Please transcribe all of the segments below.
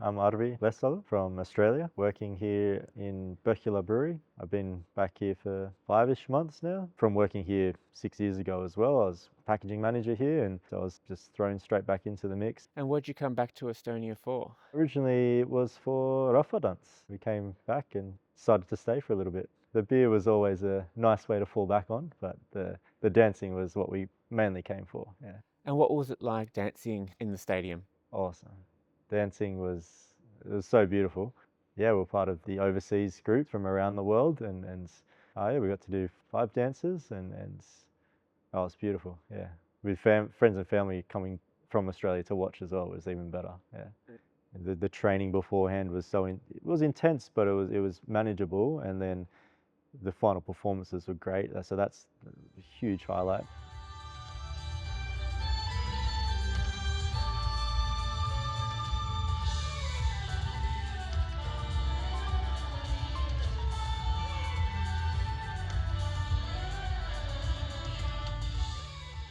I'm Arvi Lehtsalu from Australia, working here in Põhjala Brewery. I've been back here for 5-ish months now. From working here 6 years ago as well, I was packaging manager here, and so I was just thrown straight back into the mix. And what'd you come back to Estonia for? Originally it was for Dance. We came back and decided to stay for a little bit. The beer was always a nice way to fall back on, but the dancing was what we mainly came for, yeah. And what was it like dancing in the stadium? Awesome. Dancing was so beautiful. Yeah, we're part of the overseas group from around the world, and yeah, we got to do 5 dances, and oh, it's beautiful. Yeah, with friends and family coming from Australia to watch as well was even better. Yeah, the training beforehand was it was intense, but it was manageable, and then the final performances were great. So that's a huge highlight.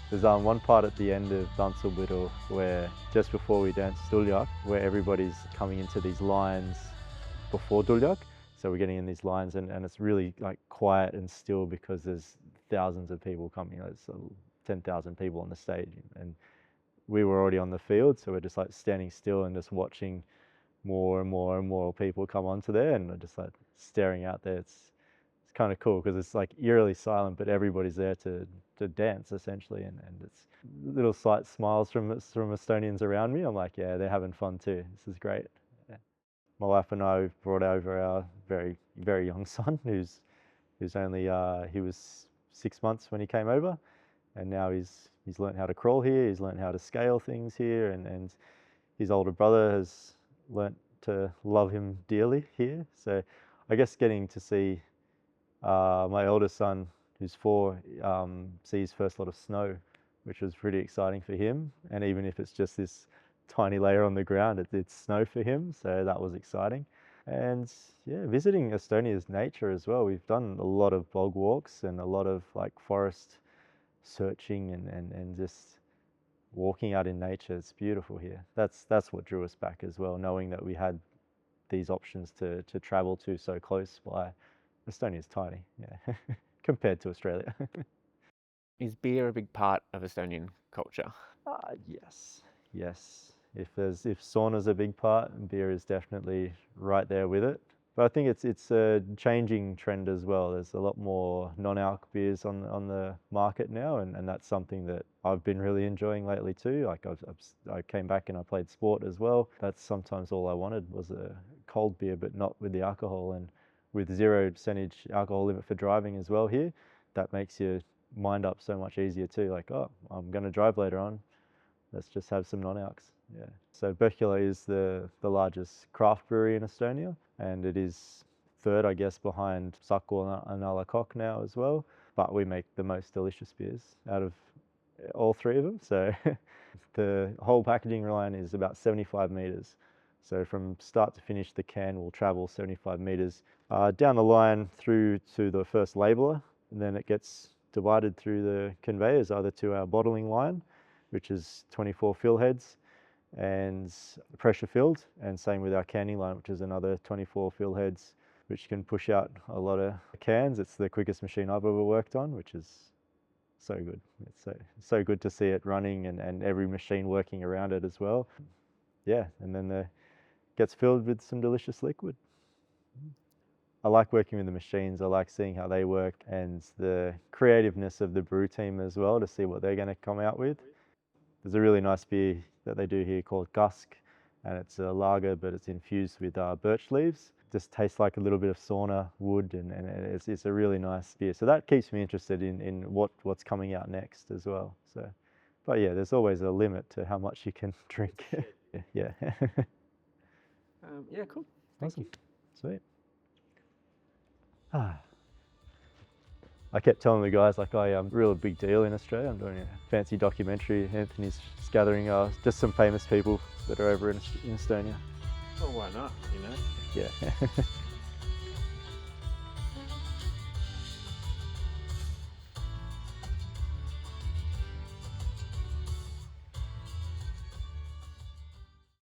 There's one part at the end of Lehtsalu where just before we dance Noack, where everybody's coming into these lines before Noack. So we're getting in these lines, and it's really like quiet and still because there's thousands of people coming. There's 10,000 people on the stage, and we were already on the field, so we're just like standing still and just watching more and more and more people come onto there, and we're just like staring out there. It's kind of cool because it's like eerily silent, but everybody's there to dance essentially, and it's little slight smiles from Estonians around me. I'm like, yeah, they're having fun too. This is great. Yeah. My wife and I brought over our very young son, who's only he was 6 months when he came over, and now he's learned how to crawl here. He's learned how to scale things here, and his older brother has learnt to love him dearly here. So I guess getting to see my eldest son, who's 4, see his first lot of snow, which was pretty exciting for him. And even if it's just this tiny layer on the ground, it's snow for him, so that was exciting. And yeah, visiting Estonia's nature as well. We've done a lot of bog walks and a lot of like forest searching, and just walking out in nature. It's beautiful here. That's what drew us back as well, knowing that we had these options to travel to so close by. Estonia's tiny, yeah, compared to Australia. Is beer a big part of Estonian culture? Yes, yes. If sauna's a big part, beer is definitely right there with it. But I think it's a changing trend as well. There's a lot more non-alc beers on the market now, and that's something that I've been really enjoying lately too. Like I came back and I played sport as well. That's sometimes all I wanted was a cold beer, but not with the alcohol, and with 0% alcohol limit for driving as well here, that makes your mind up so much easier too. Like, oh, I'm going to drive later on. Let's just have some non-alcs. Yeah. So Põhjala is the largest craft brewery in Estonia, and it is third, I guess, behind Saku and A La Coque now as well. But we make the most delicious beers out of all 3 of them. So the whole packaging line is about 75 meters. So from start to finish, the can will travel 75 meters down the line through to the first labeler, and then it gets divided through the conveyors either to our bottling line, which is 24 fill heads and pressure filled, and same with our canning line, which is another 24 fill heads, which can push out a lot of cans. It's the quickest machine I've ever worked on, which is so good. It's so good to see it running, and every machine working around it as well. Yeah, and then gets filled with some delicious liquid. I like working with the machines. I like seeing how they work, and the creativeness of the brew team as well, to see what they're going to come out with. There's a really nice beer that they do here called Gusk, and it's a lager, but it's infused with birch leaves. Just tastes like a little bit of sauna wood, and it's a really nice beer. So that keeps me interested in what's coming out next as well. So, but yeah, there's always a limit to how much you can drink. Yeah. Yeah, cool. Thank Awesome. you. Sweet. I kept telling the guys, like, I'm a real big deal in Australia. I'm doing a fancy documentary. Anthony's just gathering just some famous people that are over in Estonia. Well, why not, you know? Yeah.